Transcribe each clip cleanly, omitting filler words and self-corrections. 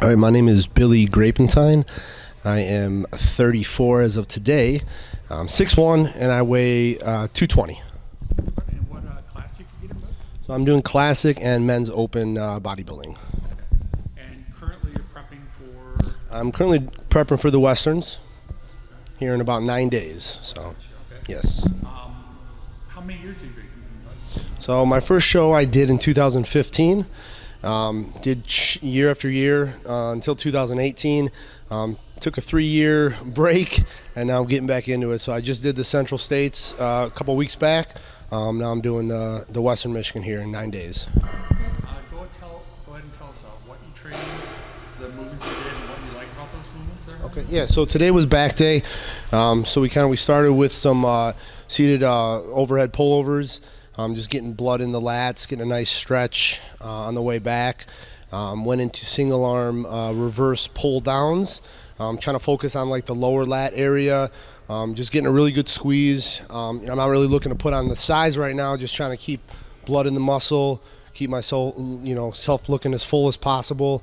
All right, my name is Billy Grapentine. I am 34 as of today. I'm 6'1", and I weigh 220. And what class do you compete in? So I'm doing classic and men's open bodybuilding. And currently you're prepping for? I'm currently prepping for the Westerns here in about 9 days. So, Okay. yes. How many years have you been competing? So my first show I did in 2015. Did year after year until 2018. Took a 3-year break, and now I'm getting back into it. So I just did the Central States a couple weeks back. Now I'm doing the Western Michigan here in 9 days. Go ahead and tell us what you trained, the movements you did, and what you like about those movements there. Okay, yeah. So today was back day. So we started with some seated overhead pullovers. Just getting blood in the lats, getting a nice stretch on the way back. Went into single arm reverse pull downs. Trying to focus on like the lower lat area. Just getting a really good squeeze. I'm not really looking to put on the size right now. Just trying to keep blood in the muscle, keep myself, self looking as full as possible.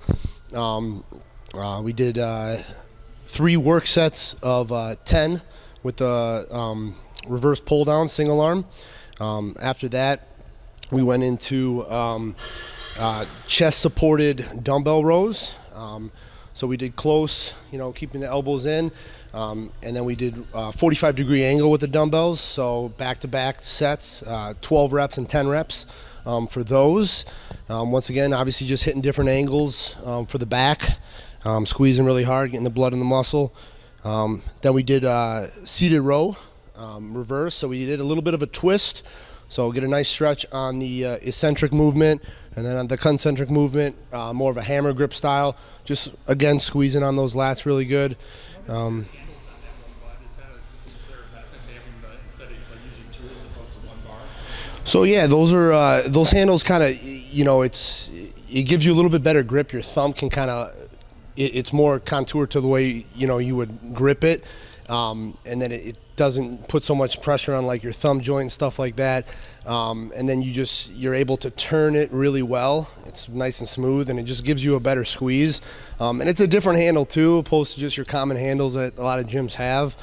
We did 3 work sets of 10 with the reverse pull down single arm. After that, we went into chest-supported dumbbell rows. So we did close, keeping the elbows in, and then we did 45-degree angle with the dumbbells. So back-to-back sets, 12 reps and 10 reps for those. Once again, obviously just hitting different angles for the back, squeezing really hard, getting the blood in the muscle. Then we did seated row. Reverse, so we did a little bit of a twist, so get a nice stretch on the eccentric movement, and then on the concentric movement, more of a hammer grip style, just again squeezing on those lats really good. So yeah, those handles kind of, it gives you a little bit better grip. Your thumb can kind of, it's more contoured to the way you would grip it, and then it doesn't put so much pressure on like your thumb joint and stuff like that, and then you're able to turn it really well. It's nice and smooth, and it just gives you a better squeeze, and it's a different handle too, opposed to just your common handles that a lot of gyms have.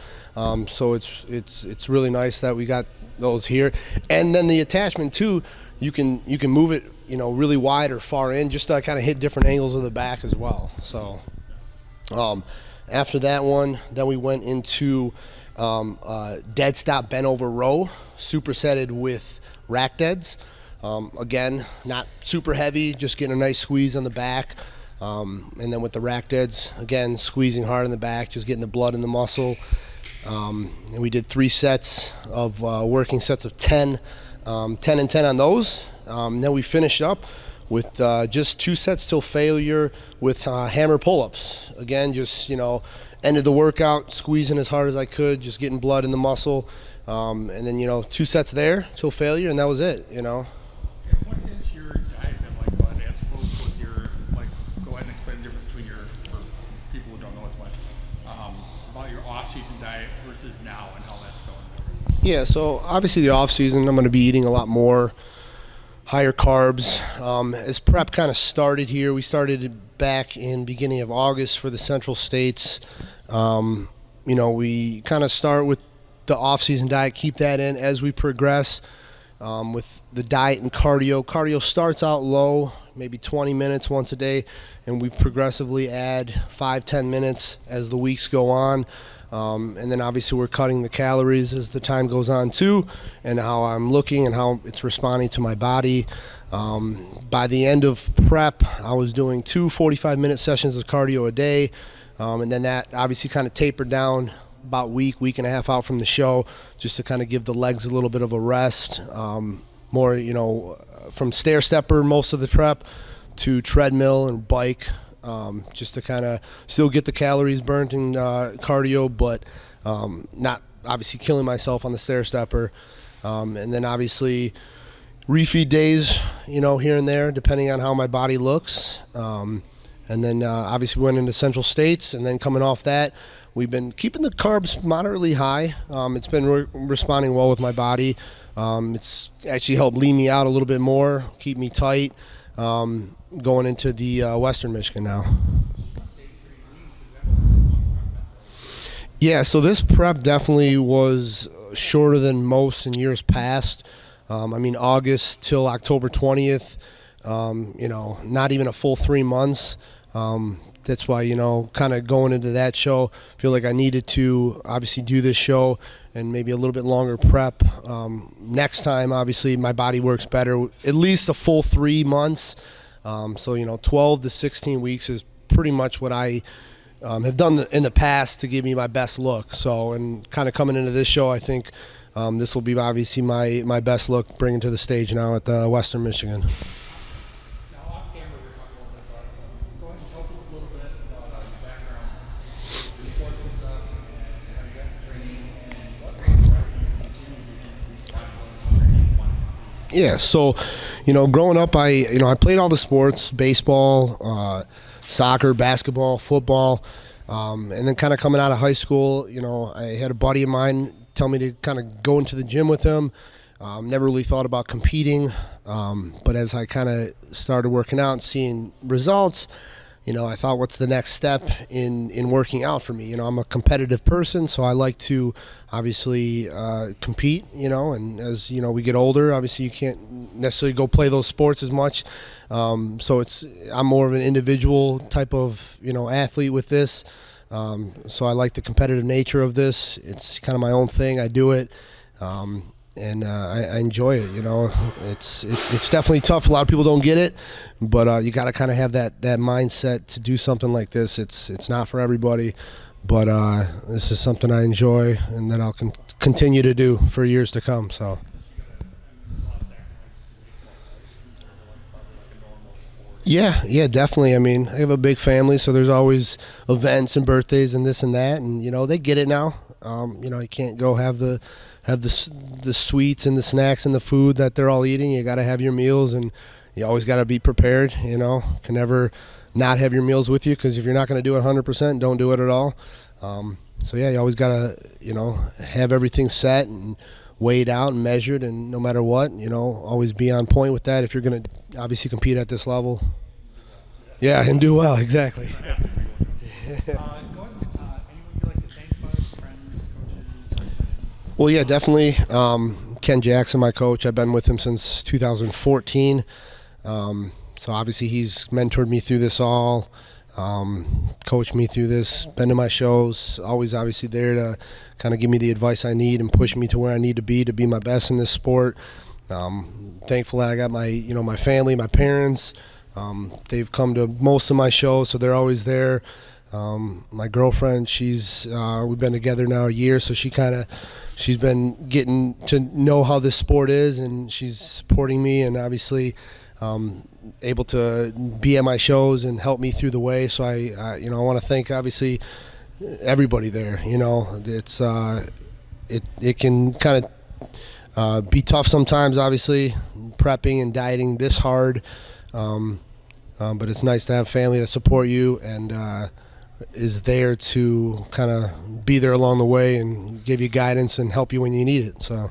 So it's really nice that we got those here, and then the attachment too, you can move it really wide or far in, just to kind of hit different angles of the back as well. So after that one, then we went into dead stop bent over row, supersetted with rack deads. Again, not super heavy, just getting a nice squeeze on the back. And then with the rack deads, again, squeezing hard in the back, just getting the blood in the muscle. And we did 3 sets of working sets of 10 and 10 on those. Then we finished up with just 2 sets till failure with hammer pull-ups. Again, just, ended the workout, squeezing as hard as I could, just getting blood in the muscle. And then, 2 sets there till failure, and that was it, And what is your diet been like, as opposed with your, go ahead and explain the difference between for people who don't know as much, about your off-season diet versus now and how that's going? Yeah, so obviously the off-season, I'm going to be eating a lot more higher carbs. As prep kind of started here, we started back in beginning of August for the Central States. We kind of start with the off-season diet, keep that in as we progress with the diet and cardio. Cardio starts out low, maybe 20 minutes once a day, and we progressively add 5-10 minutes as the weeks go on. And then obviously we're cutting the calories as the time goes on too, and how I'm looking and how it's responding to my body. By the end of prep, I was doing 2 45-minute sessions of cardio a day, and then that obviously kind of tapered down about week and a half out from the show, just to kind of give the legs a little bit of a rest. More, from stair stepper most of the prep to treadmill and bike. Just to kind of still get the calories burnt in cardio, but not obviously killing myself on the stair stepper. And then obviously refeed days, here and there, depending on how my body looks. And then obviously we went into Central States, and then coming off that, we've been keeping the carbs moderately high. It's been responding well with my body. It's actually helped lean me out a little bit more, keep me tight. Going into the Western Michigan now. Yeah, so this prep definitely was shorter than most in years past. I mean, August till October 20th, not even a full 3 months. That's why, kind of going into that show, feel like I needed to obviously do this show and maybe a little bit longer prep. Next time, obviously, my body works better, at least a full 3 months. 12 to 16 weeks is pretty much what I have done in the past to give me my best look. So, and kind of coming into this show, I think this will be obviously my best look bringing to the stage now at Western Michigan. Now, off camera, we're talking a little bit about it, but go ahead and tell people a little bit about your background, your sports and stuff, and how you got into training, and what progression you continue to do these bodybuilding training. Yeah, so, growing up, I played all the sports, baseball, soccer, basketball, football, and then kind of coming out of high school, I had a buddy of mine tell me to kind of go into the gym with him. Never really thought about competing, but as I kind of started working out and seeing results, I thought, what's the next step in working out for me? I'm a competitive person, so I like to obviously compete, and as, we get older, obviously you can't necessarily go play those sports as much. So I'm more of an individual type of, athlete with this. So I like the competitive nature of this. It's kind of my own thing. I do it. And I enjoy it. It's definitely tough. A lot of people don't get it, but you got to kind of have that mindset to do something like this. It's not for everybody, but this is something I enjoy and that I'll continue to do for years to come. So. Yeah, definitely. I mean, I have a big family, so there's always events and birthdays and this and that, and they get it now. You can't go have the sweets and the snacks and the food that they're all eating. You got to have your meals, and you always got to be prepared. Can never not have your meals with you, because if you're not going to do it 100%, don't do it at all. So yeah, you always got to have everything set and weighed out and measured, and no matter what, always be on point with that if you're going to obviously compete at this level. Yeah, and do well, exactly. Go ahead. Anyone you'd like to thank about friends, coaches? Well, yeah, definitely. Ken Jackson, my coach, I've been with him since 2014. So obviously he's mentored me through this all, coached me through this, been to my shows, always obviously there to kind of give me the advice I need and push me to where I need to be my best in this sport. Thankfully, I got my, my family, my parents. They've come to most of my shows, so they're always there. My girlfriend, we've been together now a year, so she's been getting to know how this sport is, and she's supporting me, and obviously able to be at my shows and help me through the way. So I want to thank obviously everybody there. It's it can kind of be tough sometimes, obviously prepping and dieting this hard, but it's nice to have family that support you and is there to kind of be there along the way and give you guidance and help you when you need it. So.